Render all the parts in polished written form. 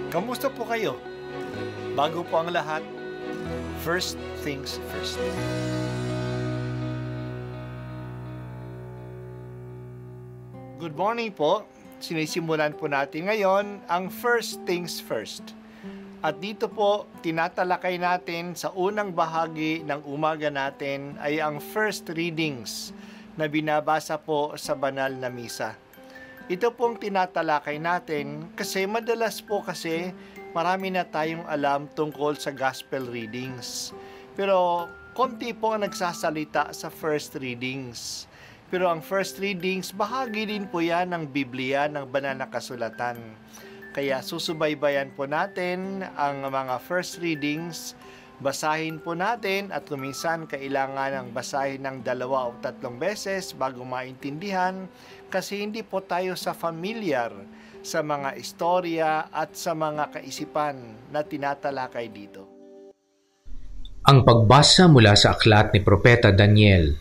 Kamusta po kayo? Bago po ang lahat, first things first. Good morning po. Sinisimulan po natin ngayon ang first things first. At dito po, tinatalakay natin sa unang bahagi ng umaga natin ay ang first readings na binabasa po sa banal na misa. Ito pong tinatalakay natin kasi madalas po kasi marami na tayong alam tungkol sa gospel readings. Pero konti po ang nagsasalita sa first readings. Pero ang first readings, bahagi din po yan ng Biblia, ng banal na kasulatan. Kaya susubaybayan po natin ang mga first readings, basahin po natin at kuminsan kailangan ng basahin ng 2 o 3 beses bago maintindihan kasi hindi po tayo familiar sa mga istorya at sa mga kaisipan na tinatalakay dito. Ang pagbasa mula sa aklat ni Propeta Daniel.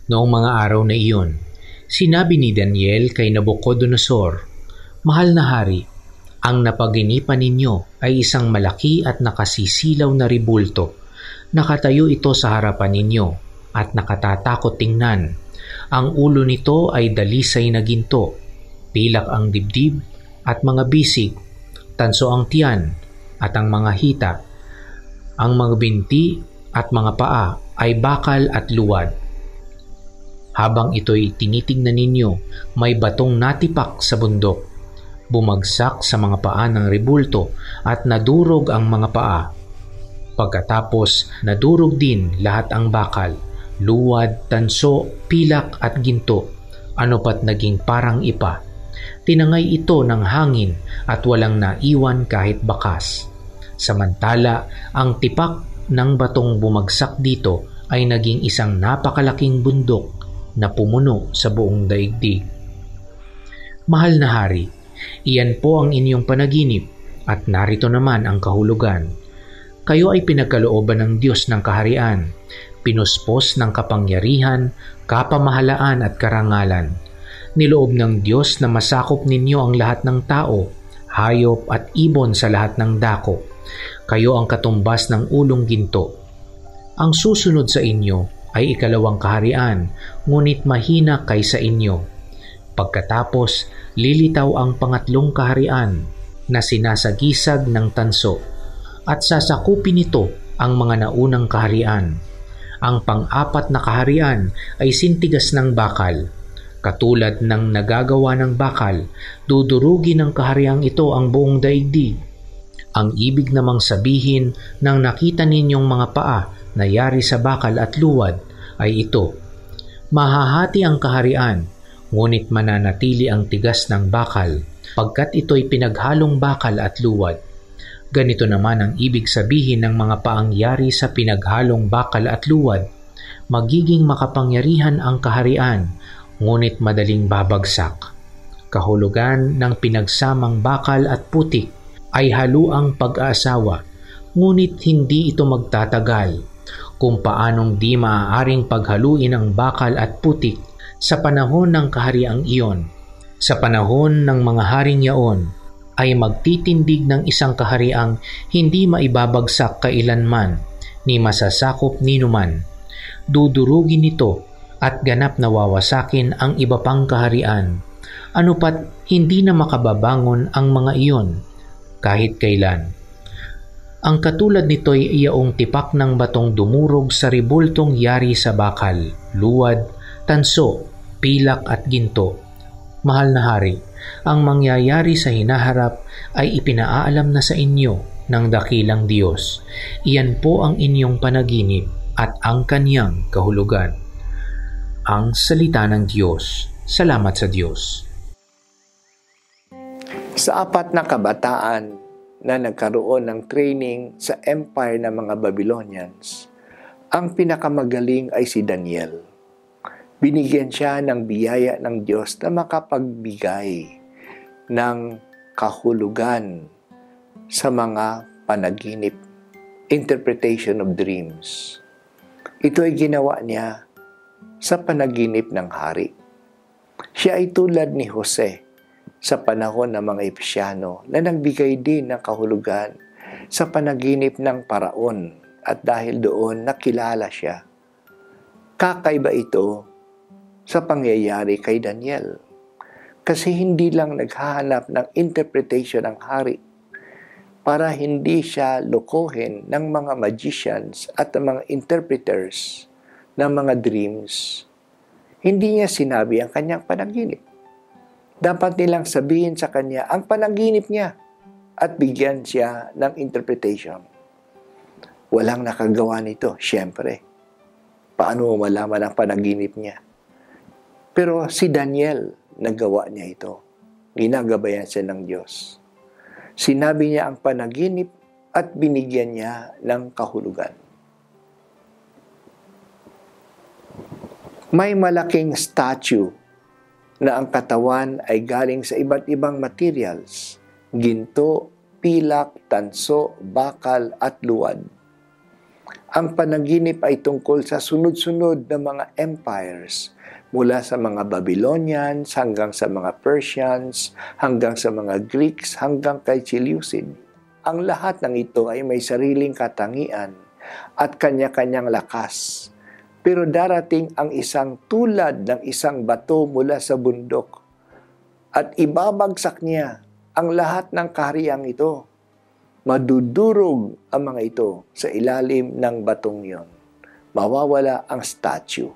Noong mga araw na iyon, sinabi ni Daniel kay Nabucodonosor, "Mahal na hari, ang napaginipan ninyo ay isang malaki at nakasisilaw na ribulto. Nakatayo ito sa harapan ninyo at nakatatakot tingnan. Ang ulo nito ay dalisay na ginto, pilak ang dibdib at mga bisig, tanso ang tiyan at ang mga hita. Ang mga binti at mga paa ay bakal at luwad. Habang ito'y tinitingnan ninyo, may batong natipak sa bundok. Bumagsak sa mga paa ng ribulto at nadurog ang mga paa. Pagkatapos, nadurog din lahat ang bakal, luwad, tanso, pilak at ginto, ano pat naging parang ipa. Tinangay ito ng hangin at walang naiwan kahit bakas. Samantala, ang tipak ng batong bumagsak dito ay naging isang napakalaking bundok na pumuno sa buong daigdig. Mahal na hari, iyan po ang inyong panaginip at narito naman ang kahulugan. Kayo ay pinagkalooban ng Diyos ng kaharian, pinuspos ng kapangyarihan, kapamahalaan at karangalan. Niloob ng Diyos na masakop ninyo ang lahat ng tao, hayop at ibon sa lahat ng dako. Kayo ang katumbas ng ulong ginto. Ang susunod sa inyo ay ikalawang kaharian, ngunit mahina kaysa inyo. Pagkatapos, lilitaw ang pangatlong kaharian na sinasagisag ng tanso, at sasakupin nito ang mga naunang kaharian. Ang pang-apat na kaharian ay sintigas ng bakal. Katulad ng nagagawa ng bakal, dudurugin ng kahariang ito ang buong daigdig. Ang ibig namang sabihin ng nakita ninyong mga paa na yari sa bakal at luwad ay ito: mahahati ang kaharian, ngunit mananatili ang tigas ng bakal, pagkat ito'y pinaghalong bakal at luwad. Ganito naman ang ibig sabihin ng mga paang yari sa pinaghalong bakal at luwad: magiging makapangyarihan ang kaharian, ngunit madaling babagsak. Kahulugan ng pinagsamang bakal at putik ay haluang pag-aasawa, ngunit hindi ito magtatagal. Kung paanong di maaaring paghaluin ang bakal at putik sa panahon ng kahariang iyon. Sa panahon ng mga haring yaon, ay magtitindig ng isang kahariang hindi maibabagsak kailanman, ni masasakop ninuman. Dudurugin ito at ganap na wawasakin ang iba pang kaharian. Ano pat hindi na makababangon ang mga iyon kahit kailan. Ang katulad nito'y iyaong tipak ng batong dumurog sa ribultong yari sa bakal, luwad, tanso, pilak at ginto. Mahal na hari, ang mangyayari sa hinaharap ay ipinaalam na sa inyo ng dakilang Diyos. Iyan po ang inyong panaginip at ang kaniyang kahulugan. Ang salita ng Diyos. Salamat sa Diyos. Sa 4 na kabataan na nagkaroon ng training sa empire ng mga Babylonians, ang pinakamagaling ay si Daniel. Binigyan siya ng biyaya ng Diyos na makapagbigay ng kahulugan sa mga panaginip, interpretation of dreams. Ito ay ginawa niya sa panaginip ng hari. Siya ay tulad ni Jose sa panahon ng mga Epesyano na nagbigay din ng kahulugan sa panaginip ng paraon at dahil doon nakilala siya. Kakaiba ito sa pangyayari kay Daniel kasi hindi lang naghahanap ng interpretation ng hari para hindi siya lokohin ng mga magicians at mga interpreters ng mga dreams. Hindi niya sinabi ang kanyang panaginip. Dapat nilang sabihin sa kanya ang panaginip niya at bigyan siya ng interpretation. Walang nakagawa nito, syempre. Paano mo malaman ang panaginip niya? Pero si Daniel, nagawa niya ito. Ginagabayan siya ng Diyos. Sinabi niya ang panaginip at binigyan niya ng kahulugan. May malaking statue na ang katawan ay galing sa iba't ibang materials, ginto, pilak, tanso, bakal at luwad. Ang panaginip ay tungkol sa sunod-sunod na mga empires mula sa mga Babylonians hanggang sa mga Persians, hanggang sa mga Greeks, hanggang kay Seleucid. Ang lahat ng ito ay may sariling katangian at kanya-kanyang lakas. Pero darating ang isang tulad ng isang bato mula sa bundok at ibabagsak niya ang lahat ng kahariang ito. Madudurog ang mga ito sa ilalim ng batong yon. Mawawala ang statue.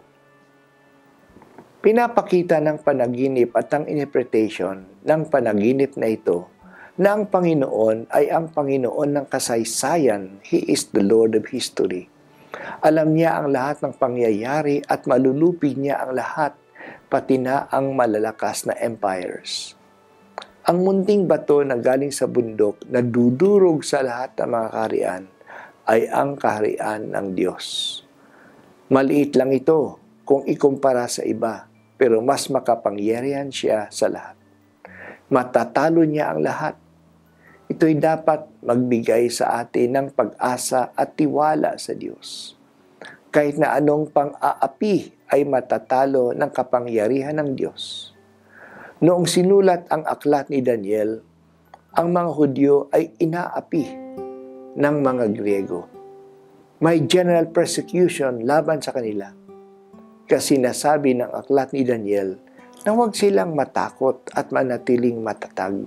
Pinapakita ng panaginip at ang interpretation ng panaginip na ito na ang Panginoon ay ang Panginoon ng kasaysayan. He is the Lord of history. Alam niya ang lahat ng pangyayari at malulupig niya ang lahat, pati na ang malalakas na empires. Ang munting bato na galing sa bundok na dudurog sa lahat ng mga kaharian ay ang kaharian ng Diyos. Maliit lang ito kung ikumpara sa iba, pero mas makapangyarihan siya sa lahat. Matatalo niya ang lahat. Ito'y dapat magbigay sa atin ng pag-asa at tiwala sa Diyos. Kahit na anong pang-aapi ay matatalo ng kapangyarihan ng Diyos. Noong sinulat ang aklat ni Daniel, ang mga Hudyo ay inaapi ng mga Griego. May general persecution laban sa kanila. Kasi nasabi ng aklat ni Daniel na huwag silang matakot at manatiling matatag.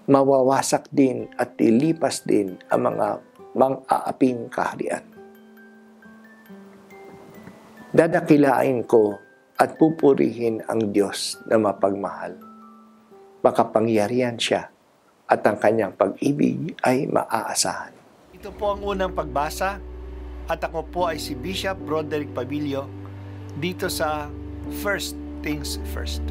Mawawasak din at ilipas din ang mga mang-aaping kaharian. Dadakilain ko at pupurihin ang Diyos na mapagmahal. Makapangyarihan siya at ang kanyang pag-ibig ay maaasahan. Ito po ang unang pagbasa at ako po ay si Bishop Broderick Pabilio dito sa First Things First.